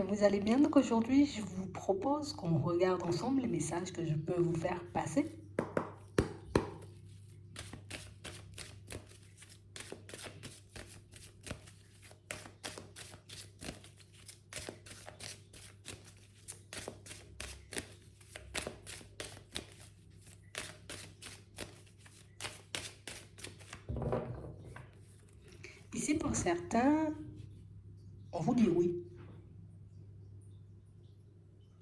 vous allez bien. Donc aujourd'hui, je vous propose qu'on regarde ensemble les messages que je peux vous faire passer. Ici, pour certains, on vous dit oui.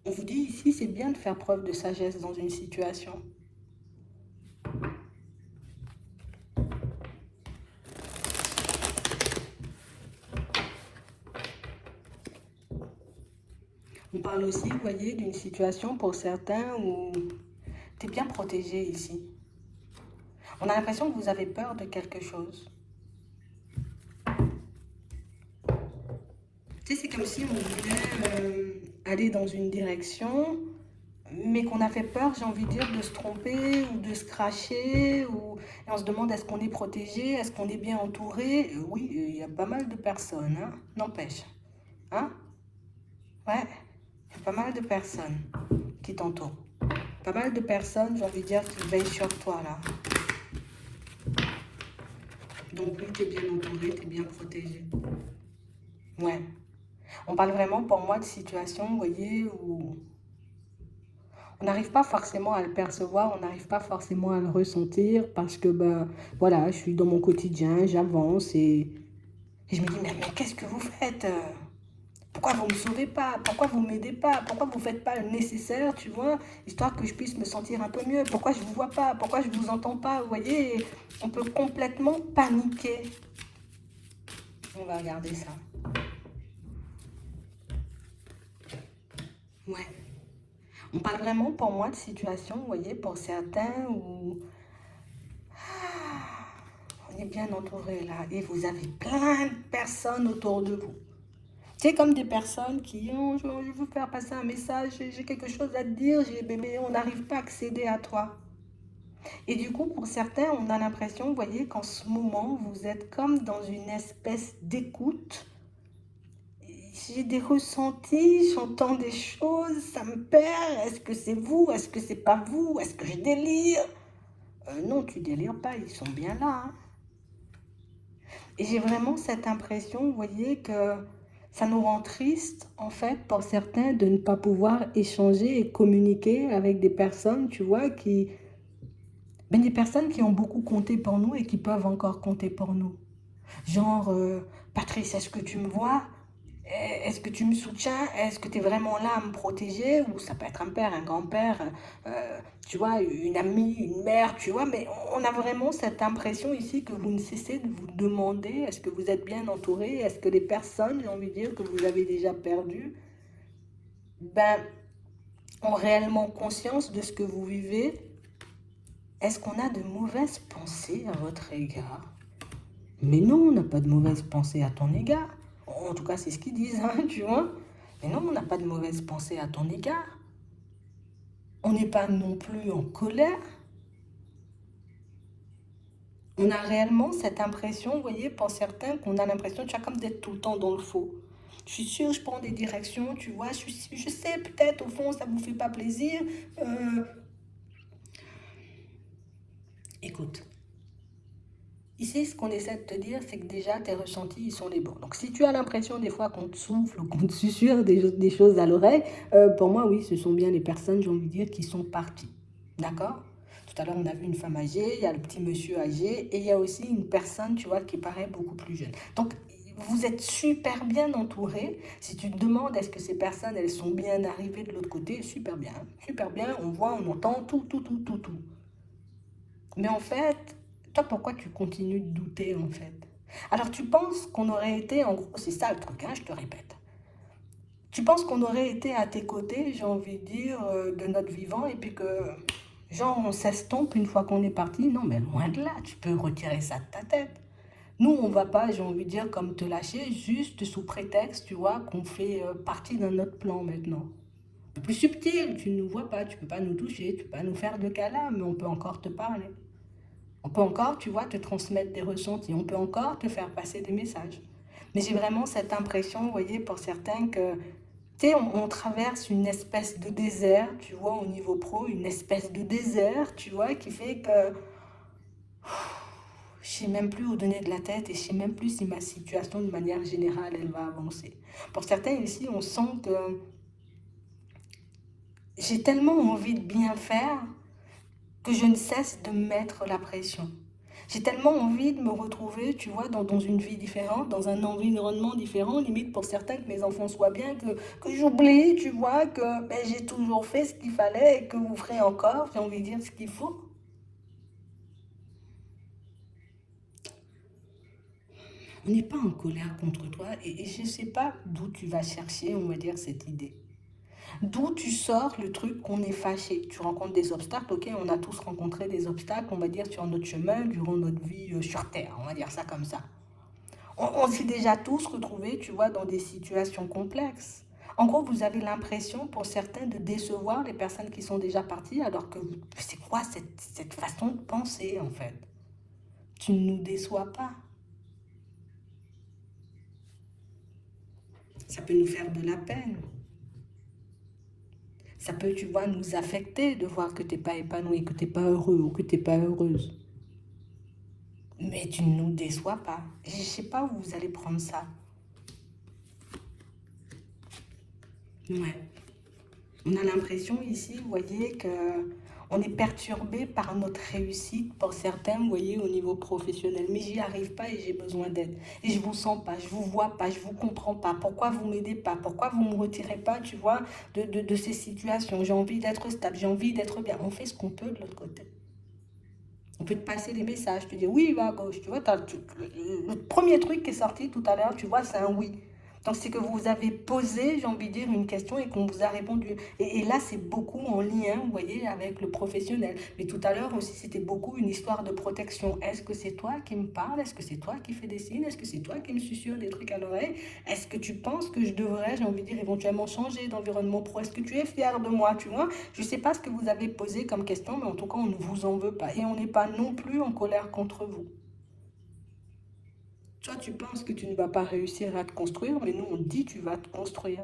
On vous dit ici, c'est bien de faire preuve de sagesse dans une situation. On parle aussi, vous voyez, d'une situation pour certains où tu es bien protégé ici. On a l'impression que vous avez peur de quelque chose. Tu sais, c'est comme si on voulait aller dans une direction, mais qu'on a fait peur, j'ai envie de dire, de se tromper ou de se cracher. Et on se demande est-ce qu'on est protégé, est-ce qu'on est bien entouré. Oui, il y a pas mal de personnes, hein, n'empêche. Hein? Ouais, il y a pas mal de personnes qui t'entourent. Pas mal de personnes, j'ai envie de dire, qui veillent sur toi, là. Donc oui, tu es bien entouré, tu es bien protégé. Ouais. On parle vraiment pour moi de situations, vous voyez, où on n'arrive pas forcément à le percevoir, on n'arrive pas forcément à le ressentir parce que, ben, voilà, je suis dans mon quotidien, j'avance et je me dis, mais qu'est-ce que vous faites? Pourquoi vous ne me sauvez pas? Pourquoi vous ne m'aidez pas? Pourquoi vous ne faites pas le nécessaire, tu vois, histoire que je puisse me sentir un peu mieux? Pourquoi je ne vous vois pas? Pourquoi je ne vous entends pas? Vous voyez, on peut complètement paniquer. On va regarder ça. Ouais. On parle vraiment pour moi de situation, vous voyez, pour certains où on est bien entouré là et vous avez plein de personnes autour de vous. C'est comme des personnes qui ont, je veux vous faire passer un message, j'ai quelque chose à te dire, j'ai bébé, on n'arrive pas à accéder à toi. Et du coup, pour certains, on a l'impression, vous voyez, qu'en ce moment, vous êtes comme dans une espèce d'écoute. J'ai des ressentis, j'entends des choses, ça me perd. Est-ce que c'est vous? Est-ce que c'est pas vous? Est-ce que je délire? Non, tu délires pas, ils sont bien là, hein. Et j'ai vraiment cette impression, vous voyez, que ça nous rend triste, en fait, pour certains, de ne pas pouvoir échanger et communiquer avec des personnes, tu vois, des personnes qui ont beaucoup compté pour nous et qui peuvent encore compter pour nous. Genre, Patrice, est-ce que tu me vois? Est-ce que tu me soutiens? Est-ce que tu es vraiment là à me protéger? Ou ça peut être un père, un grand-père, tu vois, une amie, une mère, tu vois. Mais on a vraiment cette impression ici que vous ne cessez de vous demander est-ce que vous êtes bien entouré? Est-ce que les personnes, j'ai envie de dire, que vous avez déjà perdues, ben, ont réellement conscience de ce que vous vivez? Est-ce qu'on a de mauvaises pensées à votre égard? Mais non, on n'a pas de mauvaise pensée à ton égard. En tout cas, c'est ce qu'ils disent, hein, tu vois. Mais non, on n'a pas de mauvaise pensée à ton égard. On n'est pas non plus en colère. On a réellement cette impression, vous voyez, pour certains, qu'on a l'impression, tu as comme d'être tout le temps dans le faux. Je suis sûre, je prends des directions, tu vois, je sais peut-être au fond, ça ne vous fait pas plaisir. Euh, Écoute, ici, ce qu'on essaie de te dire, c'est que déjà, tes ressentis, ils sont les bons. Donc, si tu as l'impression des fois qu'on te souffle ou qu'on te susurre des choses à l'oreille, pour moi, oui, ce sont bien les personnes, j'ai envie de dire, qui sont parties. D'accord? Tout à l'heure, on a vu une femme âgée, il y a le petit monsieur âgé, et il y a aussi une personne, tu vois, qui paraît beaucoup plus jeune. Donc, vous êtes super bien entouré. Si tu te demandes est-ce que ces personnes, elles sont bien arrivées de l'autre côté, super bien, on voit, on entend tout, tout, tout, tout, tout. Mais en fait, toi, pourquoi tu continues de douter, en fait? Alors, tu penses qu'on aurait été, en gros, c'est ça le truc, hein, je te répète. Tu penses qu'on aurait été à tes côtés, j'ai envie de dire, de notre vivant, et puis que, genre, on s'estompe une fois qu'on est parti? Non, mais loin de là, tu peux retirer ça de ta tête. Nous, on va pas, j'ai envie de dire, comme te lâcher, juste sous prétexte, tu vois, qu'on fait partie d'un autre plan maintenant. Plus subtil, tu ne nous vois pas, tu peux pas nous toucher, tu peux pas nous faire de câlins, mais on peut encore te parler. On peut encore, tu vois, te transmettre des ressentis. On peut encore te faire passer des messages. Mais j'ai vraiment cette impression, vous voyez, pour certains que Tu sais, on traverse une espèce de désert, tu vois, au niveau pro, une espèce de désert, tu vois, qui fait que je sais même plus où donner de la tête et je sais même plus si ma situation, de manière générale, elle va avancer. Pour certains ici, on sent que j'ai tellement envie de bien faire que je ne cesse de mettre la pression. J'ai tellement envie de me retrouver, tu vois, dans une vie différente, dans un environnement différent, limite pour certains que mes enfants soient bien, que j'oublie, tu vois, que ben, j'ai toujours fait ce qu'il fallait et que vous ferez encore, j'ai envie de dire ce qu'il faut. On n'est pas en colère contre toi et je ne sais pas d'où tu vas chercher, on va dire, cette idée. D'où tu sors le truc qu'on est fâché. Tu rencontres des obstacles, ok, on a tous rencontré des obstacles, on va dire, sur notre chemin, durant notre vie sur Terre, on va dire ça comme ça. On s'est déjà tous retrouvés, tu vois, dans des situations complexes. En gros, vous avez l'impression, pour certains, de décevoir les personnes qui sont déjà parties, alors que c'est quoi cette façon de penser, en fait? Tu ne nous déçois pas. Ça peut nous faire de la peine. Ça peut, tu vois, nous affecter de voir que tu n'es pas épanoui, que tu n'es pas heureux ou que tu n'es pas heureuse. Mais tu ne nous déçois pas. Je ne sais pas où vous allez prendre ça. Ouais. On a l'impression ici, vous voyez, que on est perturbé par notre réussite pour certains, vous voyez, au niveau professionnel. Mais j'y arrive pas et j'ai besoin d'aide. Et je vous sens pas, je vous vois pas, je vous comprends pas. Pourquoi vous m'aidez pas? Pourquoi vous me retirez pas, tu vois, de ces situations? J'ai envie d'être stable, j'ai envie d'être bien. On fait ce qu'on peut de l'autre côté. On peut te passer des messages, te dire oui, va à gauche. Tu vois, le premier truc qui est sorti tout à l'heure, tu vois, c'est un oui. Donc c'est que vous avez posé, j'ai envie de dire, une question et qu'on vous a répondu. Et là, c'est beaucoup en lien, vous voyez, avec le professionnel. Mais tout à l'heure aussi, c'était beaucoup une histoire de protection. Est-ce que c'est toi qui me parles? Est-ce que c'est toi qui fais des signes? Est-ce que c'est toi qui me susurre des trucs à l'oreille? Est-ce que tu penses que je devrais, j'ai envie de dire, éventuellement changer d'environnement pro? Est-ce que tu es fier de moi, tu vois? Je ne sais pas ce que vous avez posé comme question, mais en tout cas, on ne vous en veut pas. Et on n'est pas non plus en colère contre vous. Toi, tu penses que tu ne vas pas réussir à te construire, mais nous, on dit que tu vas te construire.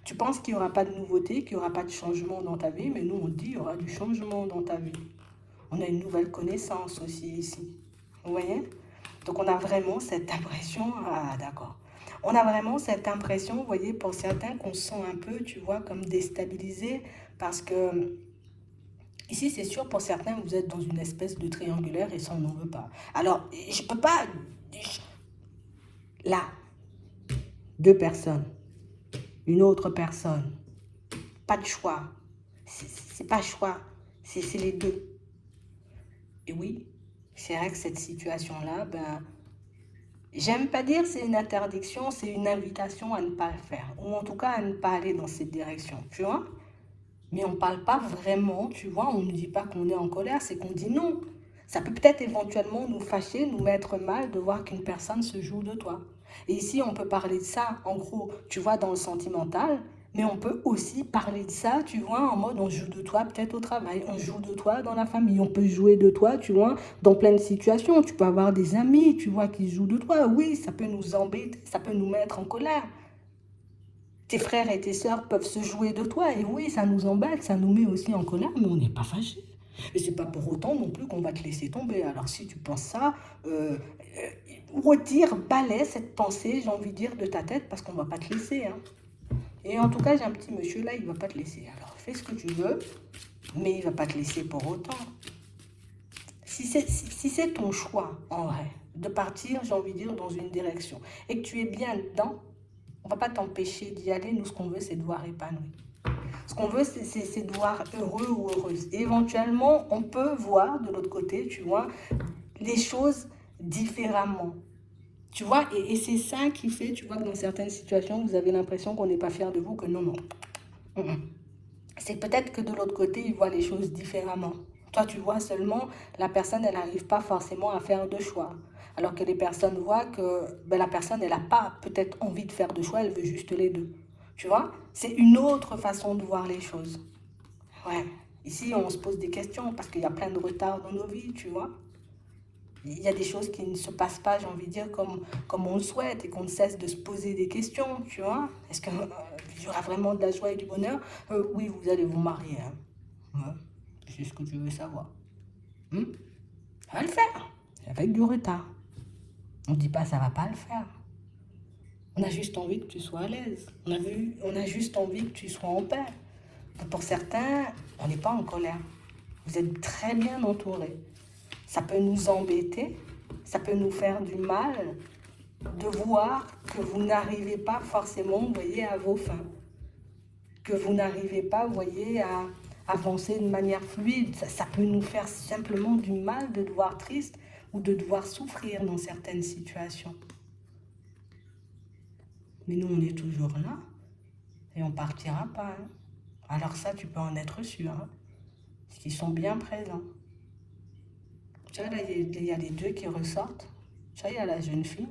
Tu penses qu'il n'y aura pas de nouveauté, qu'il n'y aura pas de changement dans ta vie, mais nous, on dit qu'il y aura du changement dans ta vie. On a une nouvelle connaissance aussi ici. Vous voyez? Donc, on a vraiment cette impression, ah d'accord. On a vraiment cette impression, vous voyez, pour certains, qu'on se sent un peu, tu vois, comme déstabilisé, parce que ici, c'est sûr, pour certains, vous êtes dans une espèce de triangulaire et ça, on n'en veut pas. Alors, je ne peux pas... Là, deux personnes, une autre personne, pas de choix. C'est pas choix, c'est les deux. Et oui, c'est vrai que cette situation-là, ben, j'aime pas dire c'est une interdiction, c'est une invitation à ne pas le faire. Ou en tout cas à ne pas aller dans cette direction, tu vois. Mais on ne parle pas vraiment, tu vois, on ne dit pas qu'on est en colère, c'est qu'on dit non. Ça peut peut-être éventuellement nous fâcher, nous mettre mal de voir qu'une personne se joue de toi. Et ici, on peut parler de ça, en gros, tu vois, dans le sentimental, mais on peut aussi parler de ça, tu vois, en mode on joue de toi peut-être au travail, on joue de toi dans la famille, on peut jouer de toi, tu vois, dans plein de situations. Tu peux avoir des amis, tu vois, qui jouent de toi. Oui, ça peut nous embêter, ça peut nous mettre en colère. Tes frères et tes sœurs peuvent se jouer de toi. Et oui, ça nous embête, ça nous met aussi en colère, mais on n'est pas fâché. Et c'est pas pour autant non plus qu'on va te laisser tomber. Alors si tu penses ça, retire, balaie cette pensée, j'ai envie de dire, de ta tête, parce qu'on va pas te laisser. Hein. Et en tout cas, j'ai un petit monsieur là, il va pas te laisser. Alors fais ce que tu veux, mais il va pas te laisser pour autant. Si c'est ton choix, en vrai, de partir, j'ai envie de dire, dans une direction, et que tu es bien dedans, on ne va pas t'empêcher d'y aller. Nous, ce qu'on veut, c'est de voir épanoui. Ce qu'on veut, c'est de voir heureux ou heureuse. Et éventuellement, on peut voir de l'autre côté, tu vois, les choses différemment. Tu vois, et c'est ça qui fait, tu vois, que dans certaines situations, vous avez l'impression qu'on n'est pas fier de vous, que non, non. C'est peut-être que de l'autre côté, ils voient les choses différemment. Toi, tu vois seulement, la personne, elle n'arrive pas forcément à faire de choix. Alors que les personnes voient que ben, la personne, elle n'a pas peut-être envie de faire de choix, elle veut juste les deux. Tu vois? C'est une autre façon de voir les choses. Ouais. Ici, on se pose des questions parce qu'il y a plein de retards dans nos vies, tu vois? Il y a des choses qui ne se passent pas, j'ai envie de dire, comme on le souhaite et qu'on ne cesse de se poser des questions, tu vois. Est-ce qu'il y aura vraiment de la joie et du bonheur? Oui, vous allez vous marier, hein. Ouais, c'est ce que tu veux savoir. Hmm? Ça va le faire, avec du retard. On ne dit pas ça va pas le faire. On a juste envie que tu sois à l'aise. On a juste envie que tu sois en paix. Pour certains, on n'est pas en colère. Vous êtes très bien entourés. Ça peut nous embêter, ça peut nous faire du mal de voir que vous n'arrivez pas forcément, vous voyez, à vos fins. Que vous n'arrivez pas, vous voyez, à avancer de manière fluide. Ça peut nous faire simplement du mal de devoir triste ou de devoir souffrir dans certaines situations. Mais nous, on est toujours là et on ne partira pas. Hein. Alors ça, tu peux en être sûr. Hein. Parce qu'ils sont bien présents. Tu vois, là, il y a les deux qui ressortent. Tu vois, il y a la jeune fille,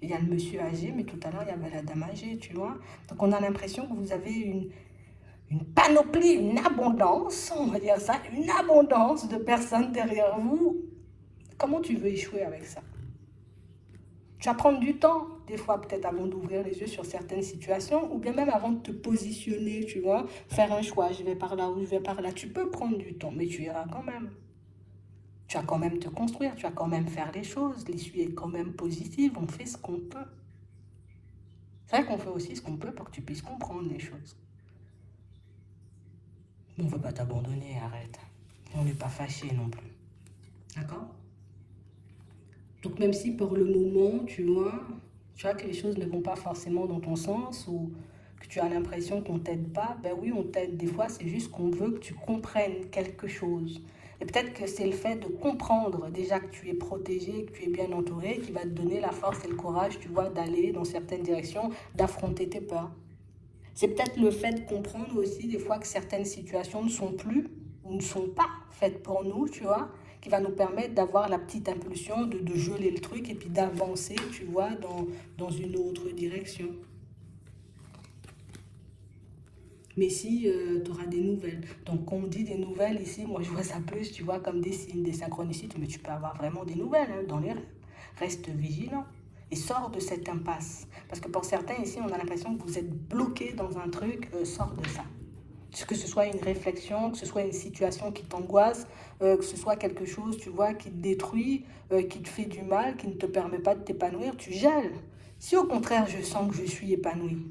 il y a le monsieur âgé, mais tout à l'heure, il y avait la dame âgée, tu vois. Donc, on a l'impression que vous avez une panoplie, une abondance, on va dire ça, une abondance de personnes derrière vous. Comment tu veux échouer avec ça? Tu vas prendre du temps, des fois peut-être avant d'ouvrir les yeux sur certaines situations, ou bien même avant de te positionner, tu vois, faire un choix, je vais par là ou je vais par là. Tu peux prendre du temps, mais tu iras quand même. Tu vas quand même te construire, tu vas quand même faire les choses. L'issue est quand même positive, on fait ce qu'on peut. C'est vrai qu'on fait aussi ce qu'on peut pour que tu puisses comprendre les choses. Mais on ne veut pas t'abandonner, arrête. Et on n'est pas fâché non plus. D'accord? Donc même si pour le moment, tu vois que les choses ne vont pas forcément dans ton sens ou que tu as l'impression qu'on ne t'aide pas, ben oui, on t'aide. Des fois, c'est juste qu'on veut que tu comprennes quelque chose. Et peut-être que c'est le fait de comprendre déjà que tu es protégé, que tu es bien entouré, qui va te donner la force et le courage, tu vois, d'aller dans certaines directions, d'affronter tes peurs. C'est peut-être le fait de comprendre aussi des fois que certaines situations ne sont plus ou ne sont pas faites pour nous, tu vois, qui va nous permettre d'avoir la petite impulsion de geler le truc et puis d'avancer, tu vois, dans une autre direction. Mais si tu auras des nouvelles. Donc, quand on dit des nouvelles ici, moi je vois ça plus, tu vois, comme des signes, des synchronicités, mais tu peux avoir vraiment des nouvelles hein, dans les rêves. Reste vigilant et sors de cette impasse. Parce que pour certains ici, on a l'impression que vous êtes bloqué dans un truc, sors de ça. Que ce soit une réflexion, que ce soit une situation qui t'angoisse, que ce soit quelque chose, tu vois, qui te détruit, qui te fait du mal, qui ne te permet pas de t'épanouir, tu gèles. Si au contraire, je sens que je suis épanouie,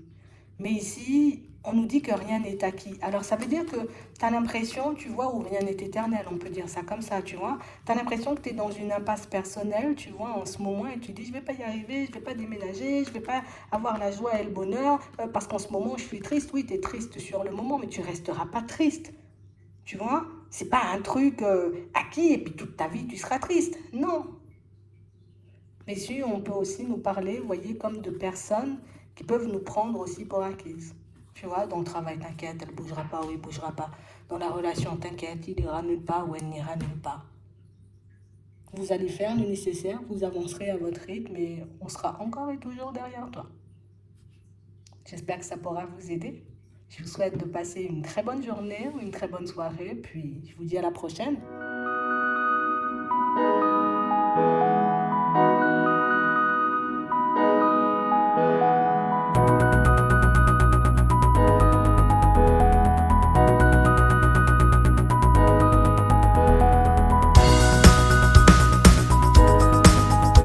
mais ici, on nous dit que rien n'est acquis. Alors ça veut dire que tu as l'impression, tu vois, où rien n'est éternel, on peut dire ça comme ça, tu vois. Tu as l'impression que tu es dans une impasse personnelle, tu vois, en ce moment, et tu dis, je vais pas y arriver, je vais pas déménager, je vais pas avoir la joie et le bonheur, parce qu'en ce moment, je suis triste. Oui, tu es triste sur le moment, mais tu resteras pas triste, tu vois. C'est pas un truc acquis, et puis toute ta vie, tu seras triste. Non. Mais si on peut aussi nous parler, vous voyez, comme de personnes qui peuvent nous prendre aussi pour acquises. Tu vois, dans le travail, t'inquiète, elle ne bougera pas ou il ne bougera pas. Dans la relation, t'inquiète, il ira nulle part ou elle n'ira nulle part. Vous allez faire le nécessaire, vous avancerez à votre rythme et on sera encore et toujours derrière toi. J'espère que ça pourra vous aider. Je vous souhaite de passer une très bonne journée ou une très bonne soirée, puis je vous dis à la prochaine.